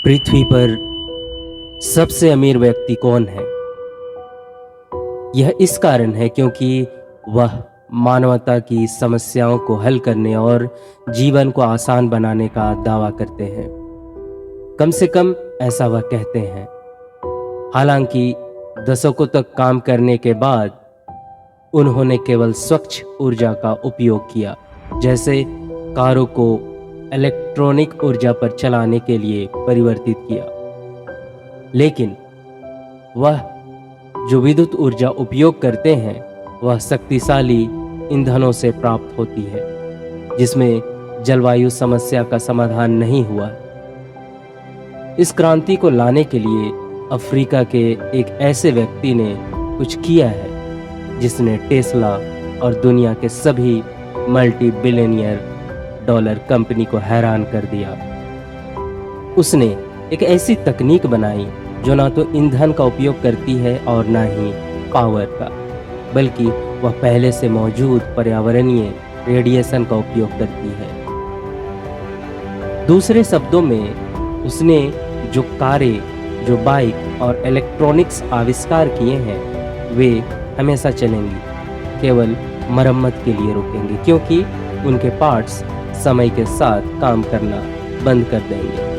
पृथ्वी पर सबसे अमीर व्यक्ति कौन है? यह इस कारण है क्योंकि वह मानवता की समस्याओं को हल करने और जीवन को आसान बनाने का दावा करते हैं। कम से कम ऐसा वह कहते हैं। हालांकि दशकों तक काम करने के बाद उन्होंने केवल स्वच्छ ऊर्जा का उपयोग किया, जैसे कारों को इलेक्ट्रॉनिक ऊर्जा पर चलाने के लिए परिवर्तित किया। लेकिन वह जो विद्युत ऊर्जा उपयोग करते हैं वह शक्तिशाली ईंधनों से प्राप्त होती है, जिसमें जलवायु समस्या का समाधान नहीं हुआ। इस क्रांति को लाने के लिए अफ्रीका के एक ऐसे व्यक्ति ने कुछ किया है जिसने टेस्ला और दुनिया के सभी मल्टी बिलियनियर डॉलर कंपनी को हैरान कर दिया। उसने एक ऐसी तकनीक बनाई जो ना तो ईंधन का उपयोग करती है और ना ही पावर का, बल्कि वह पहले से मौजूद पर्यावरणीय रेडिएशन का उपयोग करती है। दूसरे शब्दों में उसने जो कारें, जो बाइक और इलेक्ट्रॉनिक्स आविष्कार किए हैं वे हमेशा चलेंगी, केवल मरम्मत के लिए रुकेंगे, क्योंकि उनके पार्ट्स समय के साथ काम करना बंद कर देंगे।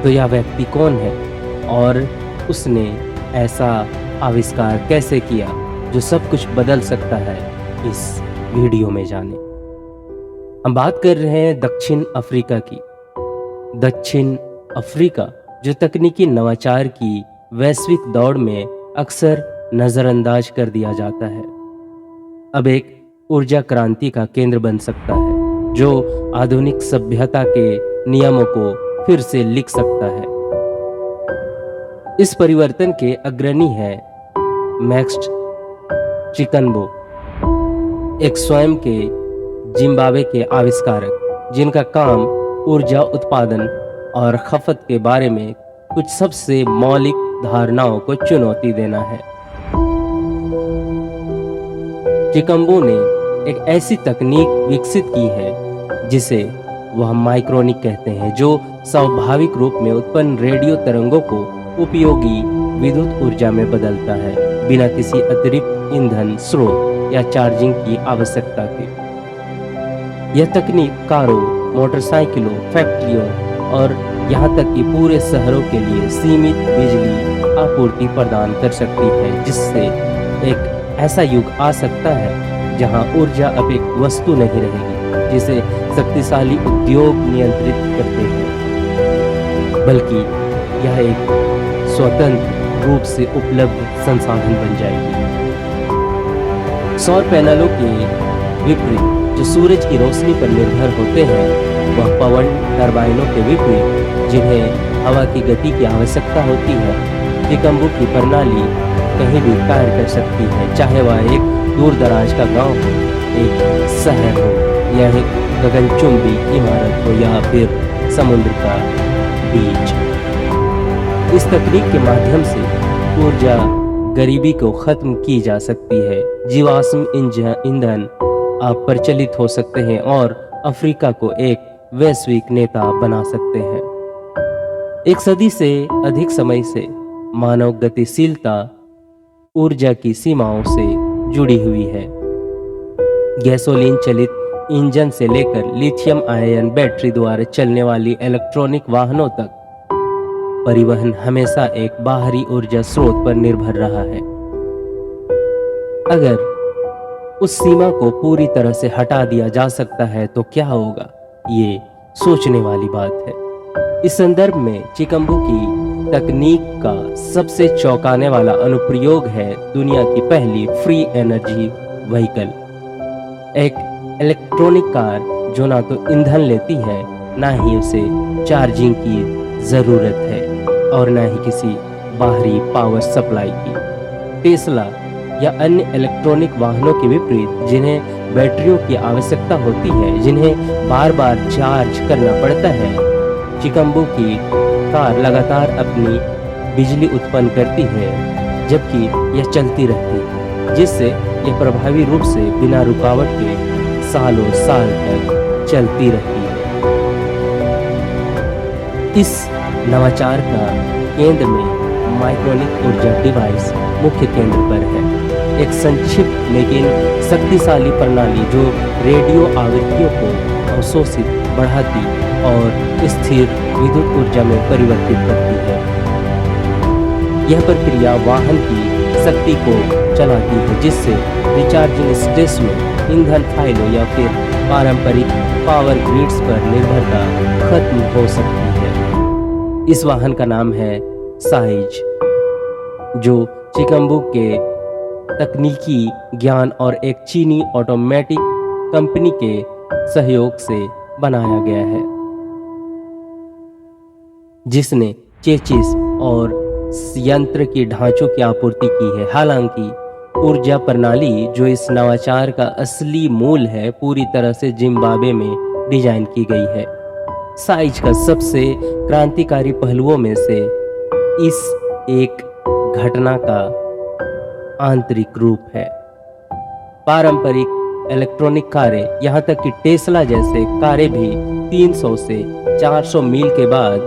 तो यह व्यक्ति कौन है और उसने ऐसा आविष्कार कैसे किया जो सब कुछ बदल सकता है, इस वीडियो में जाने। हम बात कर रहे हैं दक्षिण अफ्रीका की। दक्षिण अफ्रीका जो तकनीकी नवाचार की वैश्विक दौड़ में अक्सर नज़रअंदाज कर दिया जाता है, अब एक ऊर्जा क्रांति का केंद्र बन सकता है जो आधुनिक सभ्यता के नियमों को फिर से लिख सकता है। इस परिवर्तन के अग्रणी है मैक्स चिकनबो, एक स्वयं के जिम्बाब्वे के आविष्कारक जिनका काम ऊर्जा उत्पादन और खपत के बारे में कुछ सबसे मौलिक धारणाओं को चुनौती देना है। चिकम्बो ने एक ऐसी तकनीक विकसित की है जिसे वह माइक्रोनिक कहते हैं, जो स्वाभाविक रूप में उत्पन्न रेडियो तरंगों को उपयोगी विद्युत ऊर्जा में बदलता है, बिना किसी अतिरिक्त ईंधन स्रोत या चार्जिंग की आवश्यकता के। यह तकनीक कारों, मोटरसाइकिलों, फैक्ट्रियों और यहाँ तक कि पूरे शहरों के लिए सीमित बिजली आपूर्ति प्रदान कर सकती है, जिससे एक ऐसा युग आ सकता है जहाँ ऊर्जा अब एक वस्तु नहीं रहेगी जिसे शक्तिशाली उद्योग नियंत्रित करते हैं, बल्कि यह एक स्वतंत्र रूप से उपलब्ध संसाधन बन जाएगी। सौर पैनलों के विपरीत जो सूरज की रोशनी पर निर्भर होते हैं, वह पवन टरबाइनों के विपरीत जिन्हें हवा की गति की आवश्यकता होती है, चिकम्बो की प्रणाली कहीं भी कार्य कर सकती है, चाहे वह एक दूर दराज का गांव हो, एक शहर हो या एक गगनचुंबी इमारत हो या फिर समुद्र का बीच। इस तकनीक के माध्यम से ऊर्जा गरीबी को खत्म की जा सकती है, जीवाश्म ईंधन अब प्रचलित हो सकते हैं और अफ्रीका को एक वैश्विक नेता बना सकते हैं। एक सदी से अधिक समय से मानव गतिशीलता ऊर्जा की सीमाओं से जुड़ी हुई है। गैसोलीन चलित इंजन से लेकर लिथियम आयन बैटरी द्वारा चलने वाली इलेक्ट्रॉनिक वाहनों तक परिवहन हमेशा एक बाहरी ऊर्जा स्रोत पर निर्भर रहा है। अगर उस सीमा को पूरी तरह से हटा दिया जा सकता है तो क्या होगा, ये सोचने वाली बात है। इस संदर्भ में चिकम्बो की तकनीक का सबसे चौंकाने वाला अनुप्रयोग है दुनिया की पहली फ्री एनर्जी व्हीकल, एक इलेक्ट्रॉनिक कार जो ना तो ईंधन लेती है, ना ही उसे चार्जिंग की ज़रूरत है और ना ही किसी बाहरी पावर सप्लाई की। टेस्ला या अन्य इलेक्ट्रॉनिक वाहनों के विपरीत जिन्हें बैटरियों की आवश्यकता होती है, जिन्हें बार बार चार्ज करना पड़ता है, चिकम्बो की कार लगातार अपनी बिजली उत्पन्न करती है जबकि यह चलती रहती है, जिससे यह प्रभावी रूप से बिना रुकावट के सालों साल तक चलती रहती है। इस नवाचार का केंद्र में माइक्रोनिक ऊर्जा डिवाइस मुख्य केंद्र पर है, एक संक्षिप्त लेकिन शक्तिशाली प्रणाली जो रेडियो आवृत्तियों को अवशोषित, बढ़ाती और स्थिर विद्युत ऊर्जा में परिवर्तित करती है। यह प्रक्रिया वाहन की शक्ति को चलाती है, जिससे रिचार्जिंग स्टेशनों, ईंधन फाइलों या फिर पारंपरिक पावर ग्रिड्स पर निर्भरता खत्म हो सकती है। इस वाहन का नाम है साइज, जो चिकम्बू के तकनीकी ज्ञान और एक चीनी ऑटोमेटिक कंपनी के सहयोग से बनाया गया है, जिसने चेचिस और यंत्र की ढांचों की आपूर्ति की है। हालांकि ऊर्जा प्रणाली, जो इस नवाचार का असली मूल है, पूरी तरह से जिम्बाब्वे में डिजाइन की गई है। साइज का सबसे क्रांतिकारी पहलुओं में से इस एक घटना का आंतरिक रूप है। पारंपरिक इलेक्ट्रॉनिक कारें, यहाँ तक कि टेस्ला जैसे कारें भी 300 से 400 मील के बाद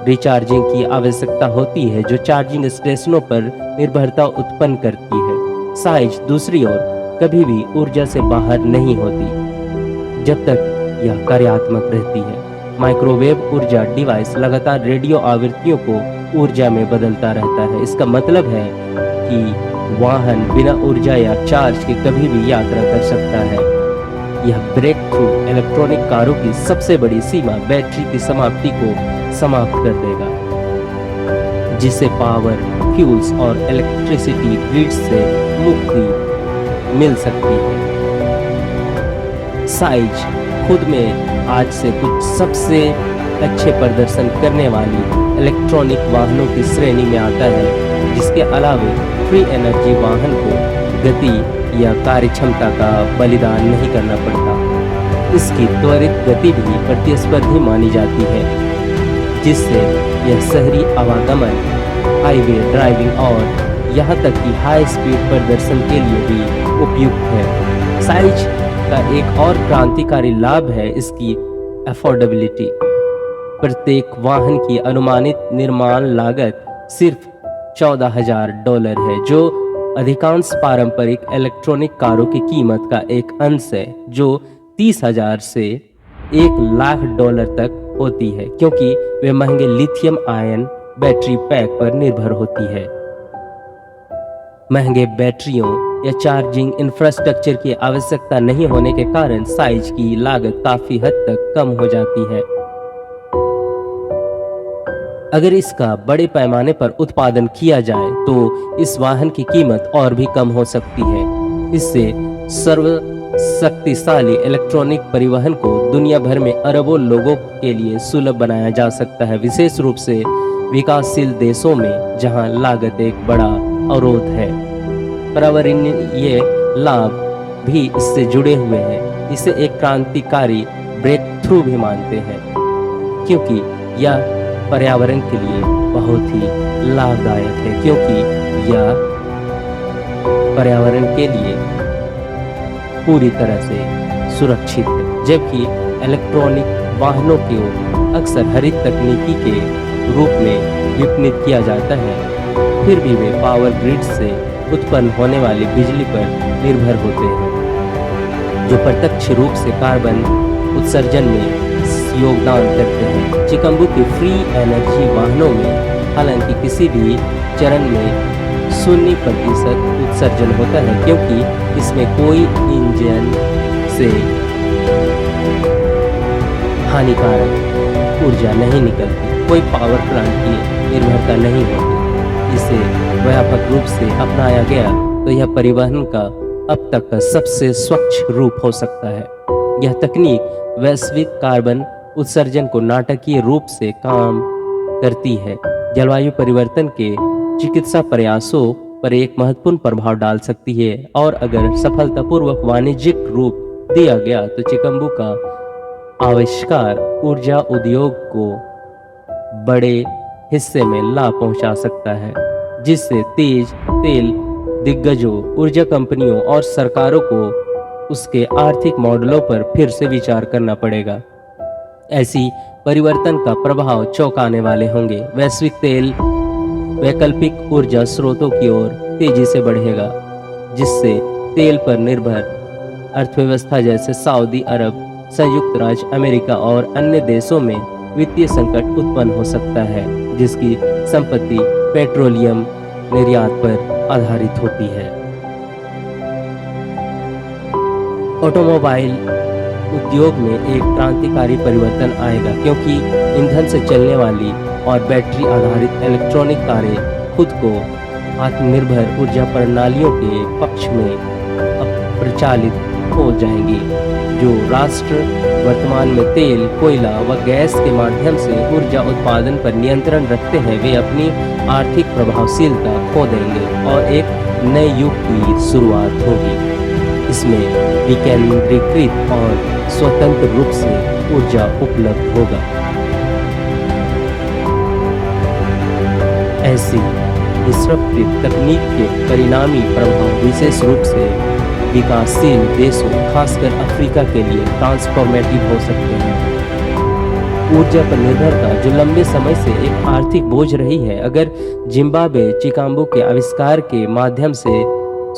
रिचार्जिंग की आवश्यकता होती है, जो चार्जिंग स्टेशनों पर निर्भरता उत्पन्न करती है। साइज दूसरी ओर कभी भी ऊर्जा से बाहर नहीं होती जब तक यह कार्यात्मक रहती है। माइक्रोवेव ऊर्जा डिवाइस लगातार रेडियो आवृत्तियों को ऊर्जा में बदलता रहता है। इसका मतलब है कि वाहन बिना ऊर्जा या चार्ज के कभी भी यात्रा कर सकता है। यह ब्रेक थ्रू इलेक्ट्रॉनिक कारों की सबसे बड़ी सीमा, बैटरी की समाप्ति को समाप्त कर देगा, जिससे पावर, फ्यूल्स और इलेक्ट्रिसिटी ग्रिड्स से मुक्ति मिल सकती है। साइज खुद में आज से कुछ सबसे अच्छे प्रदर्शन करने वाली इलेक्ट्रॉनिक वाहनों की श्रेणी में आता है, जिसके अलावा फ्री एनर्जी वाहन को गति या कार्यक्षमता का बलिदान नहीं करना पड़ता। इसकी त्वरित गति भी प्रतिस्पर्धी मानी जाती है, जिससे यह शहरी आवागमन, हाईवे ड्राइविंग और यहाँ तक कि हाई स्पीड प्रदर्शन के लिए भी उपयुक्त है। साइज का एक और क्रांतिकारी लाभ है इसकी अफोर्डेबिलिटी। प्रत्येक वाहन की अनुमानित निर्माण लागत सिर्फ $14,000 है, जो अधिकांश पारंपरिक इलेक्ट्रॉनिक कारों की कीमत का एक अंश है, जो 30,000 से $1,00,000 तक होती है, क्योंकि वे महंगे लिथियम आयन बैटरी पैक पर निर्भर होती है। महंगे बैटरियों या चार्जिंग इंफ्रास्ट्रक्चर की आवश्यकता नहीं होने के कारण साइज की लागत काफी हद तक कम हो जाती है। अगर इसका बड़े पैमाने पर उत्पादन किया जाए तो इस वाहन की कीमत और भी कम हो सकती है। इससे सर्वशक्तिशाली इलेक्ट्रॉनिक परिवहन को दुनिया भर में अरबों लोगों के लिए सुलभ बनाया जा सकता है, विशेष रूप से विकासशील देशों में जहां लागत एक बड़ा अवरोध है। पर्यावरणीय लाभ भी इससे जुड़े हुए हैं। इसे एक क्रांतिकारी ब्रेक थ्रू भी मानते हैं, क्योंकि यह पर्यावरण के लिए बहुत ही लाभदायक है, क्योंकि यह पर्यावरण के लिए पूरी तरह से सुरक्षित है। जबकि इलेक्ट्रॉनिक वाहनों को अक्सर हरित तकनीकी के रूप में विपणित किया जाता है, फिर भी वे पावर ग्रिड से उत्पन्न होने वाली बिजली पर निर्भर होते हैं, जो प्रत्यक्ष रूप से कार्बन उत्सर्जन में योगदान करते हैं। चिकम्बू के फ्री एनर्जी वाहनों में हालांकि किसी भी चरण में 0% उत्सर्जन होता है, क्योंकि इसमें कोई इंजन से हानिकारक ऊर्जा नहीं निकलती, कोई पावर प्लांट की निर्भरता नहीं होती। इसे व्यापक रूप से अपनाया गया तो यह परिवहन का अब तक का सबसे स्वच्छ रूप हो सकता है। यह तकनीक वैश्विक कार्बन उत्सर्जन को नाटकीय रूप से काम करती है, जलवायु परिवर्तन के चिकित्सा प्रयासों पर एक महत्वपूर्ण प्रभाव डाल सकती है, और अगर सफलतापूर्वक वाणिज्यिक रूप दिया गया तो चिकम्बू का आविष्कार ऊर्जा उद्योग को बड़े हिस्से में लाभ पहुंचा सकता है, जिससे तेल दिग्गजों, ऊर्जा कंपनियों और सरकारों को उसके आर्थिक मॉडलों पर फिर से विचार करना पड़ेगा। ऐसी परिवर्तन का प्रभाव चौंकाने वाले होंगे। वैश्विक तेल वैकल्पिक ऊर्जा स्रोतों की ओर तेजी से बढ़ेगा, जिससे तेल पर निर्भर अर्थव्यवस्था जैसे सऊदी अरब, संयुक्त राज्य अमेरिका और अन्य देशों में वित्तीय संकट उत्पन्न हो सकता है, जिसकी संपत्ति पेट्रोलियम निर्यात पर आधारित होती है। ऑटोमोबाइल उद्योग में एक क्रांतिकारी परिवर्तन आएगा, क्योंकि ईंधन से चलने वाली और बैटरी आधारित इलेक्ट्रॉनिक कारें खुद को आत्मनिर्भर ऊर्जा प्रणालियों के पक्ष में प्रचालित हो जाएंगी। जो राष्ट्र वर्तमान में तेल, कोयला व गैस के माध्यम से ऊर्जा उत्पादन पर नियंत्रण रखते हैं, वे अपनी आर्थिक प्रभावशीलता खो देंगे और एक नए युग की शुरुआत होगी। इसमें विकेंद्रीकृत और स्वतंत्र रूप से ऊर्जा उपलब्ध होगा। ऐसी डिस्रप्टिव तकनीक के परिणामी प्रभाव विशेष रूप से विकासशील देशों, खासकर अफ्रीका के लिए ट्रांसफॉर्मेटिव हो सकते हैं। ऊर्जा पर निर्भरता जो लंबे समय से एक आर्थिक बोझ रही है, अगर जिम्बाब्वे चिकाम्बू के आविष्कार के माध्यम से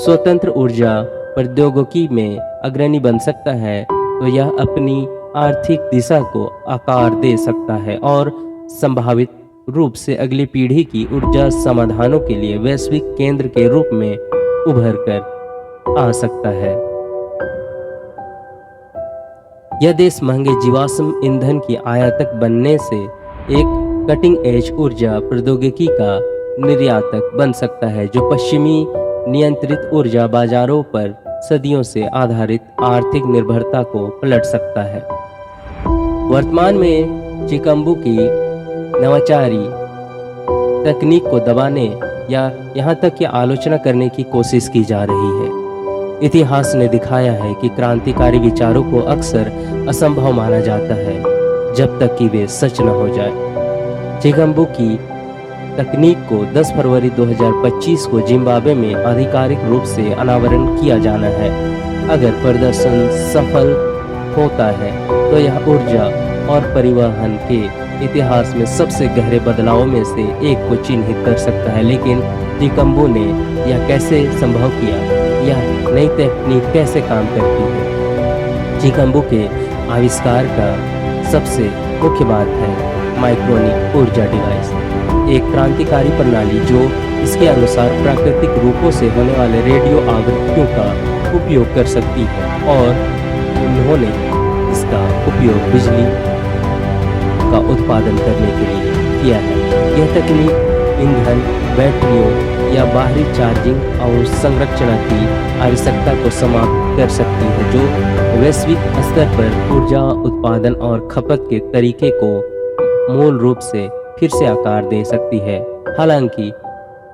स्वतंत्र ऊर्जा प्रौद्योगिकी में अग्रणी बन सकता है, तो यह अपनी आर्थिक दिशा को आकार दे सकता है और संभावित रूप से अगली पीढ़ी की ऊर्जा समाधानों के लिए वैश्विक केंद्र के रूप में उभर कर आ सकता है। यह देश महंगे जीवाश्म ईंधन की आयातक बनने से एक कटिंग एज ऊर्जा प्रौद्योगिकी का निर्यातक बन सकता है, जो पश्चिमी नियंत्रित ऊर्जा बाजारों पर सदियों से आधारित आर्थिक निर्भरता को पलट सकता है। वर्तमान में चिकाम्बू की नवाचारी तकनीक को दबाने या यहाँ तक कि आलोचना करने की कोशिश की जा रही है। इतिहास ने दिखाया है कि क्रांतिकारी विचारों को अक्सर असंभव माना जाता है जब तक कि वे सच न हो जाए। चिकाम्बू की तकनीक को 10 फरवरी 2025 को जिम्बाब्वे में आधिकारिक रूप से अनावरण किया जाना है। अगर प्रदर्शन सफल होता है तो यह ऊर्जा और परिवहन के इतिहास में सबसे गहरे बदलावों में से एक को चिन्हित कर सकता है। लेकिन चिकाम्बू ने यह कैसे संभव किया? यह नई तकनीक कैसे काम करती है? चिकाम्बू के आविष्कार का सबसे मुख्य बात है माइक्रोनिक ऊर्जा डिवाइस, एक क्रांतिकारी प्रणाली जो इसके अनुसार प्राकृतिक रूपों से होने वाले रेडियो आवृत्तियों का उपयोग कर सकती है, और उन्होंने इसका उपयोग बिजली का उत्पादन करने के लिए किया है। यह तकनीक ईंधन, बैटरियों या बाहरी चार्जिंग और संरचना की आवश्यकता को समाप्त कर सकती है, जो वैश्विक स्तर पर ऊर्जा उत्पादन और खपत के तरीके को मूल रूप से फिर से आकार दे सकती है। हालांकि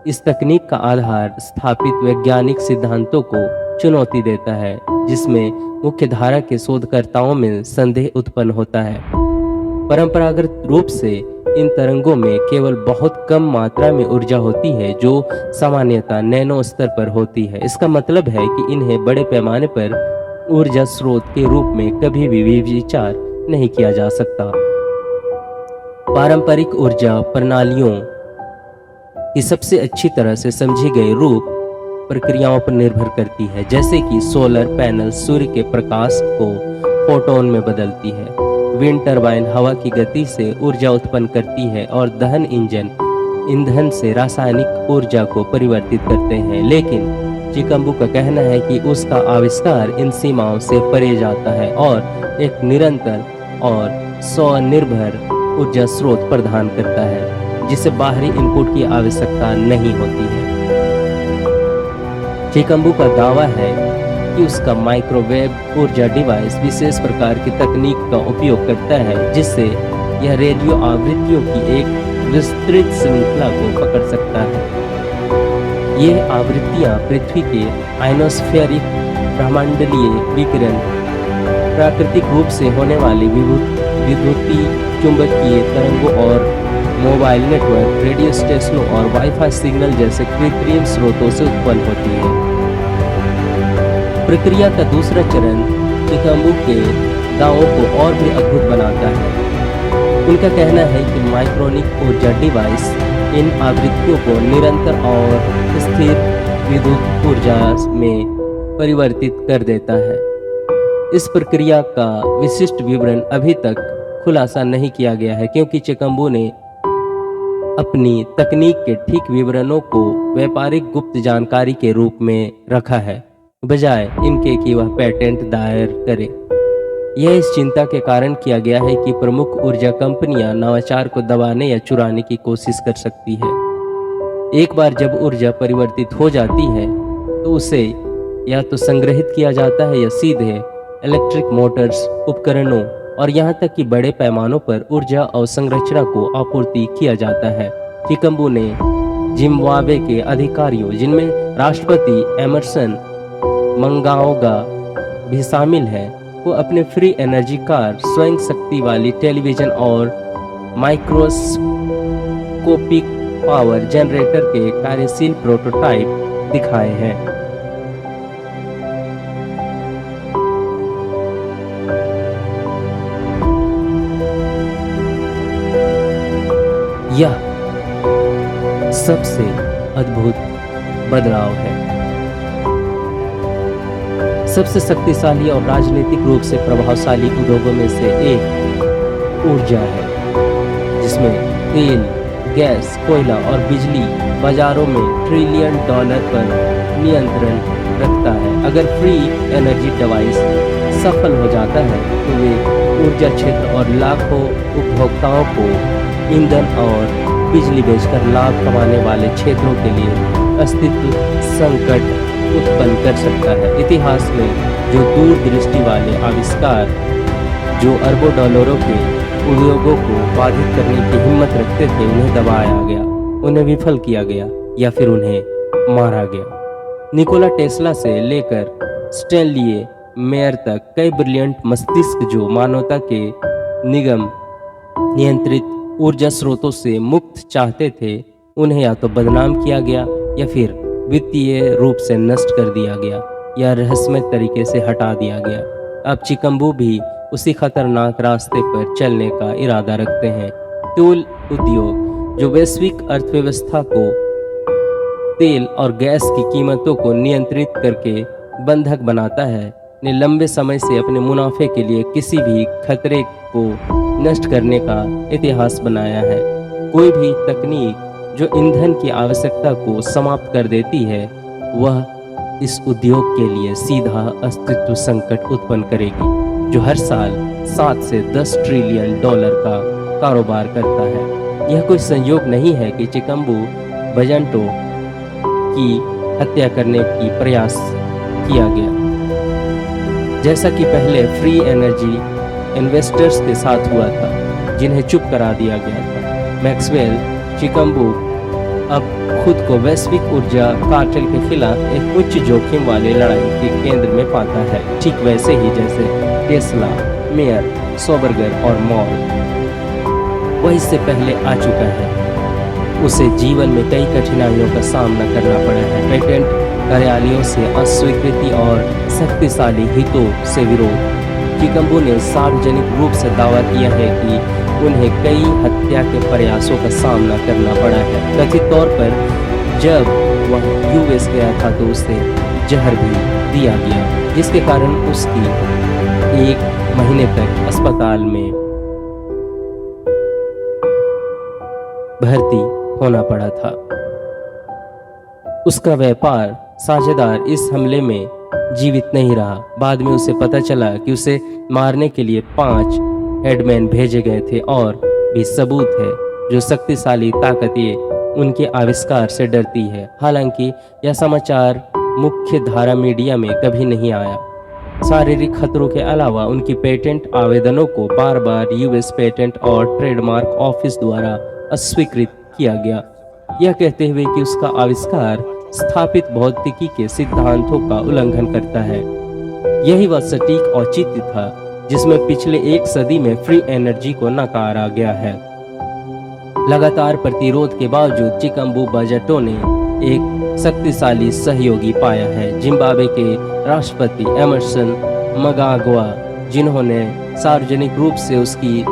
इस तकनीक का आधार स्थापित वैज्ञानिक सिद्धांतों को चुनौती देता है, जिसमें मुख्य धारा के शोधकर्ताओं में संदेह उत्पन्न होता है। परंपरागत रूप से इन तरंगों में केवल बहुत कम मात्रा में ऊर्जा होती है, जो सामान्यतः नैनो स्तर पर होती है। इसका मतलब है कि इन्हें बड़े पैमाने पर ऊर्जा स्रोत के रूप में कभी भी विचार नहीं किया जा सकता। पारंपरिक ऊर्जा प्रणालियों की सबसे अच्छी तरह से समझी गई रूप प्रक्रियाओं पर निर्भर करती है, जैसे कि सोलर पैनल सूर्य के प्रकाश को फोटोन में बदलती है, विंड टरबाइन हवा की गति से ऊर्जा उत्पन्न करती है, और दहन इंजन ईंधन से रासायनिक ऊर्जा को परिवर्तित करते हैं। लेकिन चिकाम्बू का कहना है कि उसका आविष्कार इन सीमाओं से परे जाता है और एक निरंतर और स्वनिर्भर ऊर्जा स्रोत प्रदान करता है, जिसे बाहरी इनपुट की आवश्यकता नहीं होती है। चिकाम्बू का दावा है कि उसका माइक्रोवेव ऊर्जा डिवाइस विशेष प्रकार की तकनीक का उपयोग करता है, जिससे यह रेडियो आवृत्तियों की एक विस्तृत श्रृंखला को पकड़ सकता है। ये आवृत्तियां पृथ्वी के आयनोस्फेरिक ब्रह्मांडीय विकिरण, प्राकृतिक रूप से होने वाली विद्युतीय चुंबकीय तरंगों और मोबाइल नेटवर्क, रेडियो स्टेशनों और वाईफाई सिग्नल जैसे कृत्रिम स्रोतों से उत्पन्न होती है। प्रक्रिया का दूसरा चरण चिकाम्बू के दावों को और भी अद्भुत बनाता है। उनका कहना है कि माइक्रोनिक ऊर्जा डिवाइस इन आवृत्तियों को निरंतर और स्थिर विद्युत ऊर्जा में परिवर्तित कर देता है। इस प्रक्रिया का विशिष्ट विवरण अभी तक खुलासा नहीं किया गया है, क्योंकि चिकम्बू ने अपनी तकनीक के ठीक विवरणों को व्यापारिक गुप्त जानकारी के रूप में रखा है, बजाय इनके कि वह पेटेंट दायर करे। यह इस चिंता के कारण किया गया है कि प्रमुख ऊर्जा कंपनियां नवाचार को दबाने या चुराने की कोशिश कर सकती है। एक बार जब ऊर्जा परिवर्तित हो जाती है तो उसे या तो संग्रहित किया जाता है या सीधे इलेक्ट्रिक मोटर्स, उपकरणों और यहाँ तक कि बड़े पैमानों पर ऊर्जा अवसंरचना को आपूर्ति किया जाता है। चिकम्बू ने जिम्बाब्वे के अधिकारियों, जिनमें राष्ट्रपति एमरसन मंगाओगा भी शामिल है, को अपने फ्री एनर्जी कार, स्वयं शक्ति वाली टेलीविजन और माइक्रोस्कोपिक पावर जनरेटर के कार्यशील प्रोटोटाइप दिखाए हैं। यह सबसे अद्भुत बदलाव है। सबसे शक्तिशाली और राजनीतिक रूप से प्रभावशाली उद्योगों में से एक ऊर्जा है, जिसमें तेल, गैस, कोयला और बिजली बाजारों में $1 ट्रिलियन पर नियंत्रण रखता है। अगर फ्री एनर्जी डिवाइस सफल हो जाता है तो वे ऊर्जा क्षेत्र और लाखों उपभोक्ताओं को ईंधन और बिजली बेचकर लाभ कमाने वाले क्षेत्रों के लिए अस्तित्व संकट उत्पन्न कर सकता है। इतिहास में जो दूरदृष्टि वाले आविष्कार जो अरबों डॉलरों के उद्योगों को बाधित करने की हिम्मत रखते थे, उन्हें दबाया गया, उन्हें विफल किया गया या फिर उन्हें मारा गया। निकोला टेस्ला से लेकर स्टैनली मेयर तक कई ब्रिलियंट मस्तिष्क जो मानवता के निगम नियंत्रित ऊर्जा स्रोतों से मुक्त चाहते थे, उन्हें या तो बदनाम किया गया या फिर वित्तीय रूप से नष्ट कर दिया गया या रहस्यमय तरीके से हटा दिया गया। अब चिकम्बू भी उसी खतरनाक रास्ते पर चलने का इरादा रखते हैं। तेल उद्योग, जो वैश्विक अर्थव्यवस्था को तेल और गैस की कीमतों को नियंत्रित करके बंधक बनाता है, ने लंबे समय से अपने मुनाफे के लिए किसी भी खतरे को नष्ट करने का इतिहास बनाया है। कोई भी तकनीक जो ईंधन की आवश्यकता को समाप्त कर देती है, वह इस उद्योग के लिए सीधा अस्तित्व संकट उत्पन्न करेगी, जो हर साल 7 से 10 ट्रिलियन डॉलर का कारोबार करता है। यह कोई संयोग नहीं है कि चिकम्बू बजंटो की हत्या करने की प्रयास किया गया, जैसा कि पहले फ्री एनर्जी इन्वेस्टर्स के साथ हुआ था, जिन्हें चुप करा दिया गया था। मैक्सवेल चिकम्बू अब खुद को वैश्विक ऊर्जा कार्टेल के खिलाफ एक उच्च जोखिम वाली लड़ाई के केंद्र में पाता है, ठीक वैसे ही जैसे टेस्ला, मेयर, सोबरगर और मॉल। वह इससे पहले आ चुका है। उसे जीवन में कई कठिनाइयों का सामना करना पड़ा है। पेटेंट कार्यालयों से अस्वीकृति और शक्तिशाली हितों से विरोध। चिकम्बू ने सार्वजनिक रूप से दावा किया है कि उन्हें कई हत्या के प्रयासों का सामना करना पड़ा है। कथित तौर पर जब वह यूएस गया था तो उसे जहर भी दिया गया, जिसके कारण उसकी 1 महीने तक अस्पताल में भर्ती होना पड़ा था। उसका व्यापार साझेदार इस हमले में जीवित नहीं रहा। बाद में उसे पता चला कि उसे मारने के लिए 5 हेडमैन भेजे गए थे और भी सबूत है जो शक्तिशाली ताकतें उनके आविष्कार से डरती है। हालांकि यह समाचार मुख्य धारा मीडिया में कभी नहीं आया। शारीरिक खतरों के अलावा उनकी पेटेंट आवेदनों को बार बार यूएस पेटेंट और ट्रेडमार्क ऑफिस द्वारा अस्वीकृत किया गया, यह कहते हुए कि उसका आविष्कार स्थापित भौतिकी के सिद्धांतों का उल्लंघन करता है। यही वह सटीक औचित्य था जिसमें पिछले 1 सदी में फ्री एनर्जी को नकारा गया है। लगातार प्रतिरोध के बावजूद चिकम्बू बजटो ने एक शक्तिशाली सहयोगी पाया है। जिम्बाब्वे के राष्ट्रपति एमरसन मंगाग्वा, जिन्होंने सार्वजनिक रूप से उसकी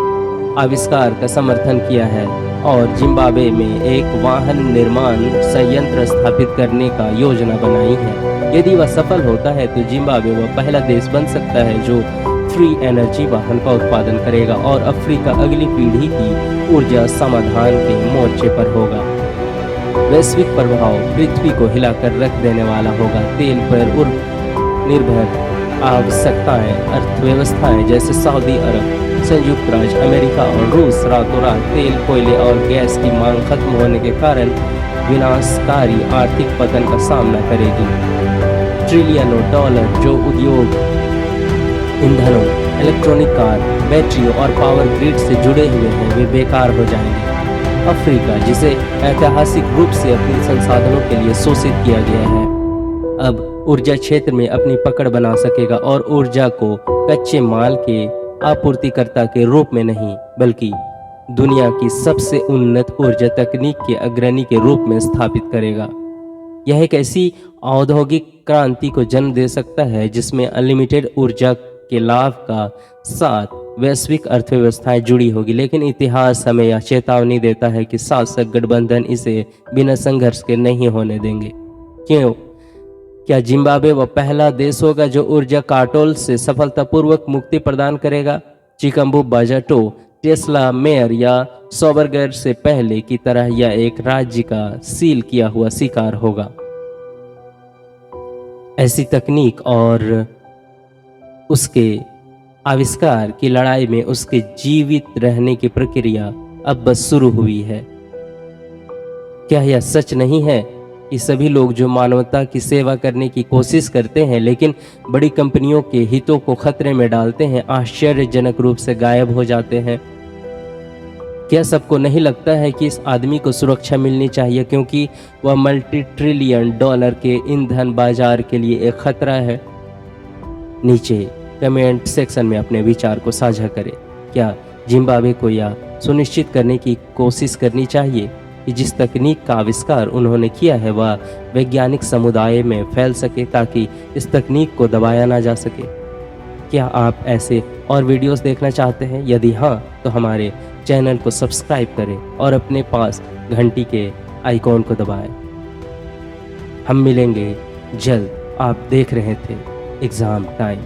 आविष्कार का समर्थन किया है और जिम्बाब्वे में एक वाहन निर्माण संयंत्र स्थापित करने का योजना बनाई है। यदि वह सफल होता है तो जिम्बाब्वे वह पहला देश बन सकता है जो फ्री एनर्जी वाहन का उत्पादन करेगा और अफ्रीका अगली पीढ़ी की ऊर्जा समाधान के मोर्चे पर होगा। वैश्विक प्रभाव पृथ्वी को हिलाकर रख देने वाला होगा। तेल पर निर्भर आवश्यकताएं अर्थव्यवस्थाएं जैसे सऊदी अरब, संयुक्त राज्य अमेरिका और रूस रातों रात तेल, कोयले और गैस की मांग खत्म होने के कारण विनाशकारी आर्थिक पतन का सामना करेगी। ट्रिलियनों डॉलर जो उद्योग ईंधनों, इलेक्ट्रॉनिक कार, बैटरियों और पावर ग्रिड से जुड़े हुए हैं वे बेकार हो जाएंगे। अफ्रीका, जिसे ऐतिहासिक रूप से अपने संसाधनों के लिए शोषित किया गया है, अब ऊर्जा क्षेत्र में अपनी पकड़ बना सकेगा और ऊर्जा को कच्चे माल के आपूर्तिकर्ता के रूप में नहीं बल्कि दुनिया की सबसे उन्नत ऊर्जा तकनीक के अग्रणी के रूप में स्थापित करेगा। यह एक ऐसी औद्योगिक क्रांति को जन्म दे सकता है जिसमें अनलिमिटेड ऊर्जा के लाभ का साथ वैश्विक अर्थव्यवस्थाएं जुड़ी होगी। लेकिन इतिहास हमें यह चेतावनी देता है कि शासक गठबंधन इसे बिना संघर्ष के नहीं होने देंगे। क्यों? क्या जिम्बाब्वे वह पहला देश होगा जो ऊर्जा काटोल से सफलतापूर्वक मुक्ति प्रदान करेगा? चिकम्बू बाजाटो, टेस्ला, मेयर या सौबरगर से पहले की तरह यह एक राज्य का सील किया हुआ शिकार होगा। ऐसी तकनीक और उसके आविष्कार की लड़ाई में उसके जीवित रहने की प्रक्रिया अब बस शुरू हुई है। क्या यह सच नहीं है कि सभी लोग जो मानवता की सेवा करने की कोशिश करते हैं लेकिन बड़ी कंपनियों के हितों को खतरे में डालते हैं, आश्चर्यजनक रूप से गायब हो जाते हैं? क्या सबको नहीं लगता है कि इस आदमी को सुरक्षा मिलनी चाहिए क्योंकि वह मल्टी ट्रिलियन डॉलर के ईंधन बाजार के लिए एक खतरा है? नीचे कमेंट सेक्शन में अपने विचार को साझा करें। क्या जिम्बाब्वे को यह सुनिश्चित करने की कोशिश करनी चाहिए कि जिस तकनीक का आविष्कार उन्होंने किया है वह वैज्ञानिक समुदाय में फैल सके ताकि इस तकनीक को दबाया ना जा सके? क्या आप ऐसे और वीडियोस देखना चाहते हैं? यदि हाँ तो हमारे चैनल को सब्सक्राइब करें और अपने पास घंटी के आइकॉन को दबाएं। हम मिलेंगे जल्द। आप देख रहे थे एग्जाम टाइम।